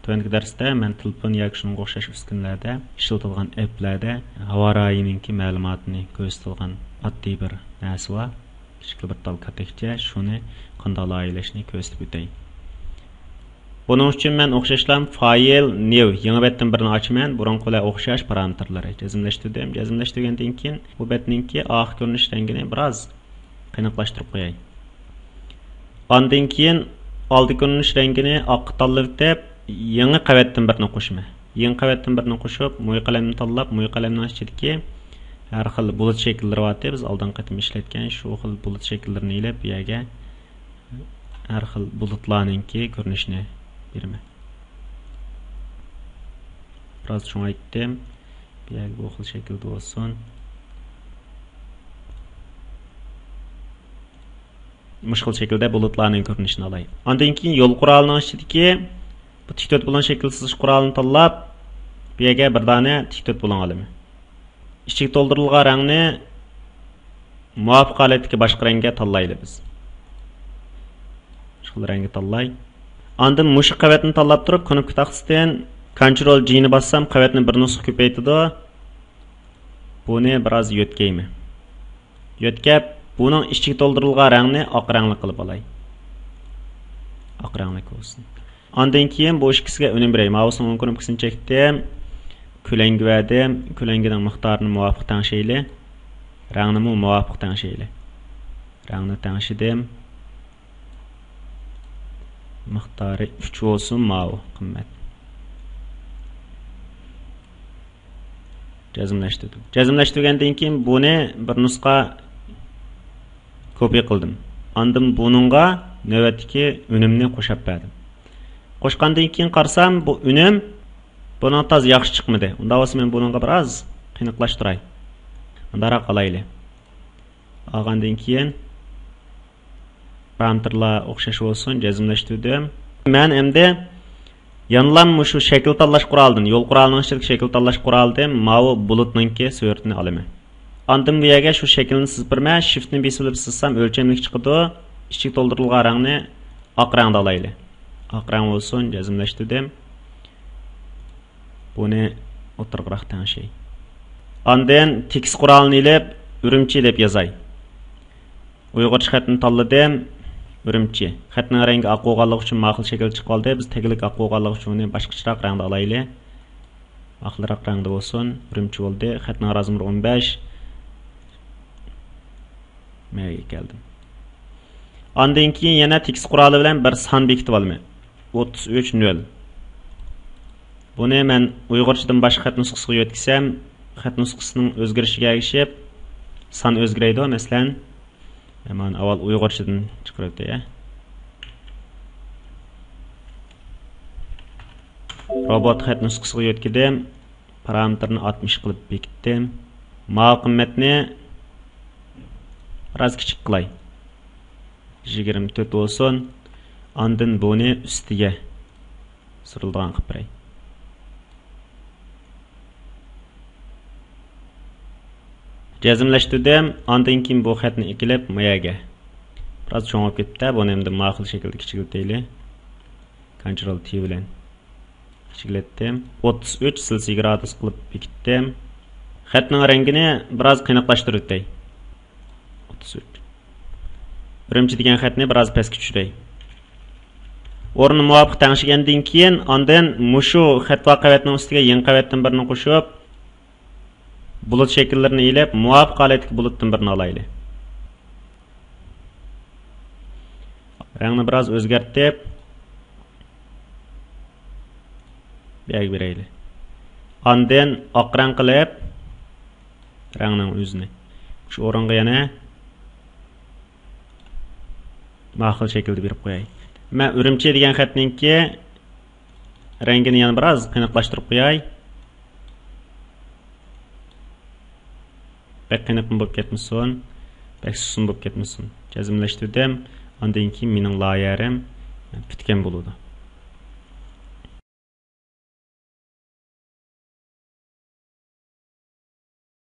Tövəndəki dərsdə mən telefon yoki shunga o'xshash uskunalarda ishlatilgan applarda havo rayoninki ma'lumotini ko'rsatilgan oddiy bir narsa bor. Kichik bir tal katekcha shuni qanday loyilashni ko'rsatib o'tay. Buning uchun men o'xshashlam file new yangi betdan birini ochaman. Burunqilar o'xshash parametrlari jazmlashtirdim. Jazmlashtirgandan keyin bu betninki oxir ko'rinish rangini biroz qiyinlashtirib qo'yay. Ondan keyin oldi ko'rinish rangini oq tanlab deb yangi qavatdan birini qo'shma. Yangi qavatdan birini qo'shib, mo'y qalamni tanlab, mo'y qalamning ichidagi har xil bulut shakllari bor. Biz oldin qatim ishlatgan shu xil bulut shakllarini ilib, bu yerga har xil bulutlarningki ko'rinishini beraman. Biroz cho'ngaytdim. Bu yerga bu xil shaklda bo'lsin. Mushkul shaklda bulutlarning ko'rinishini olay. Ondan keyin yo'l qurolining ichidagi bu tik to'rt bo'lgan shaklsiz qurolni tanlab, bu yerga bir dona tik to'rt bo'lgan olaman. Ichiga to'ldirilgan rangni muvofiq holatdagi boshqa rangga tanlaymiz biz. Shu rangni tanlay. Ondan mush qavatni tanlab turib, knopka taqsidan Ctrl G ni bassam, qavatni bir nusxa ko'paytadi. Buni biroz yo'tkayman. Yo'tkab, buning ichiga to'ldirilgan rangni oq rangli qilib olay. Oq rangli bo'lsin. Ondan keyin bu ikkisiga o'rin beray. Mousening o'ng knopkasini chekdim. Ko'langi verdim. Ko'langining miqdorini muvofiq tangshayli. Rangni muvofiq tangshayli. Rangni tangshidim. Miqdori 3 bo'lsin, ma'u qimmat. Jazmlashtirdim. Jazmlashtirgandan keyin buni bir nusxa kopiya qildim. Ondan buningga navbatdagi unumni qo'shib berdim. Qo'shgandan keyin qarsam bu unum bundan toz yaxshi chiqmadi. Unda bo'lsa men buningga biroz qiynaqlashtiray. Undaroq qolayli. Olgandan keyin parametrlar o'xshash bo'lsin, jazmlashtirdim. Men endi yanlam shu shakl tanlash qurolidan, yo'l qurolining ichidagi shakl tanlash qurolidan mavi bulutninki suratini olaman. Ondan bu yerga shu shaklni sizdirman, shiftni bosib sizsam o'lchamlik chiqadi. Ichiga to'ldirilgan rangni oq rangda olayli. Oq rang bo'lsin, jazmlashtirdim. Buni o'tirqroq tangshay. Ondan tekst qurolini ilib, Urumchi deb yozay. Uyg'urcha xatni tanladim. Urumchi. Xatning rangi oq bo'lganligi uchun ma'qul shakl chiqib qoldi. Biz teglik oq bo'lganligi uchun uni boshqacharoq rangda olayli. Oqliroq rangda bo'lsin. Urumchi bo'ldi. Xatning razmeri 15. Menga keldim. Ondan keyin yana tekst quroli bilan bir son bekitib olaman. 33:0. Buni men Uyg'urchadan boshqa xat nusxasiga yo'tkizsam, xat nusxasining o'zgarishiga ergishib son o'zgaraydi. Masalan, men avval Uyg'urchadan chiqaribdi, ya. Robot xat nusxasiga yo'tkizdim. Parametrni 60 qilib bekitdim. Ma qimmatni biroz kichik qilay. 24 bo'lsin. Ondan buni ustiga surilgan qilib beray. Jazmlashtirdim. Ondan keyin bu xatni ikilib mayaga. Biroz cho'ngib ketdi. Buni endi ma'qul shaklda kichiklataylik. Ctrl T bilan kichiklatdim. 33 Celsius gradus qilib bekitdim. Xatning rangini biroz qiynaqlashtirib o'tay. 33. Urumchi degan xatni biroz pastga tushiray. O'rni muvofiq tangshigandan keyin ondan mushu xat va qavatning ustiga yangi qavatdan birini qo'shib, bulut shakllarini ilib, muvofiq holatdagi bulutdan birini olaylik. Rangni biroz o'zgartirib berib beraylik. Ondan oq rang qilib rangning o'zini shu o'ringa yana ma'qul shaklda berib qo'yay. Men Urumchi degan xatningki rangini yana biroz qiynaqlashtirib qo'yay. Bak qiynaq bo'lib ketmasin, bak susum bo'lib ketmasin. Jazmlashtirdim. Ondan keyin mening loyihaim bitgan bo'ladi.